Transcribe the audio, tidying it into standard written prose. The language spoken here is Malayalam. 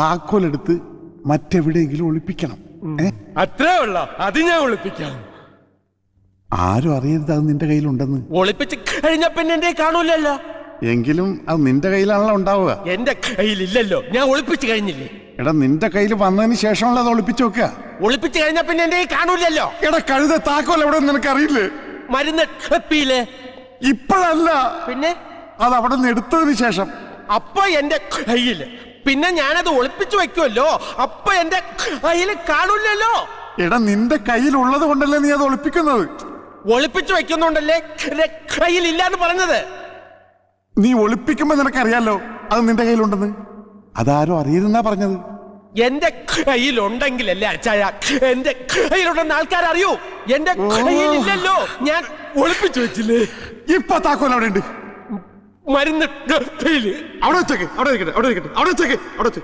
താക്കോലെടുത്ത് മറ്റെവിടെയെങ്കിലും ഒളിപ്പിക്കണം. അത്രേ ഉള്ള അത് ഞാൻ ഒളിപ്പിക്കാം. ആരും അറിയരുത് അത് നിന്റെ കയ്യിലുണ്ടെന്ന്. ഒളിപ്പിച്ച് കഴിഞ്ഞ പിന്നെ എന്റെ കാണൂലല്ലോ. എങ്കിലും അത് നിന്റെ കയ്യിലാണല്ലോ ഉണ്ടാവുക. എന്റെ കയ്യിലില്ലല്ലോ, ഞാൻ ഒളിപ്പിച്ച് കഴിഞ്ഞില്ലേ. എടാ നിന്റെ കയ്യിൽ വന്നതിന് ശേഷമുള്ള അത് ഒളിപ്പിച്ചു വെക്കുക. ഒളിപ്പിച്ച് കഴിഞ്ഞ പിന്നെ എന്റെ കാണൂലല്ലോ. എടാ കഴുത താക്കോൽ എവിടെ നിനക്ക് അറിയില്ലേ? മരുന്ന് എപ്പിയില്ലേ? ഇപ്പോഴല്ല, പിന്നെ അത് അവിടെ നിന്ന് എടുത്തതിന് ശേഷം. അപ്പൊ എന്റെ കയ്യില്, പിന്നെ ഞാനത് ഒളിപ്പിച്ചു വെക്കുമല്ലോ, അപ്പൊ എന്റെ കയ്യില് കാണൂലല്ലോ. എടാ നിന്റെ കയ്യിലുള്ളത് കൊണ്ടല്ലേ നീ അത് ഒളിപ്പിക്കുന്നത്. ഒളിപ്പിച്ചു വെക്കുന്നുണ്ടല്ലേ കയ്യിലില്ലാന്ന് പറഞ്ഞത്. നീ ഒളിപ്പിക്കുമ്പോ നിനക്കറിയാലോ അത് നിന്റെ കയ്യിലുണ്ടെന്ന്. അതാരോ അറിയരുതെന്നാ പറഞ്ഞത്. എന്റെ കയ്യിലുണ്ടെങ്കിലല്ലേ അച്ചായ എന്റെ കയ്യിലുണ്ടെന്ന് ആൾക്കാരറിയൂ. എന്റെ കയ്യിലില്ലല്ലോ, ഞാൻ ഒളിപ്പിച്ചു വെച്ചില്ലേ. ഇപ്പൊ താക്കോൽ അവിടെ ഉണ്ട്. മരുന്ന് കയ്യില് അവിടെ വെച്ചേക്ക്, അവിടെ ഇരിക്കട്ടെ, അവിടെ ഇരിക്കട്ടെ, അവിടെ വെച്ചേക്ക്, അവിടെ വെച്ച്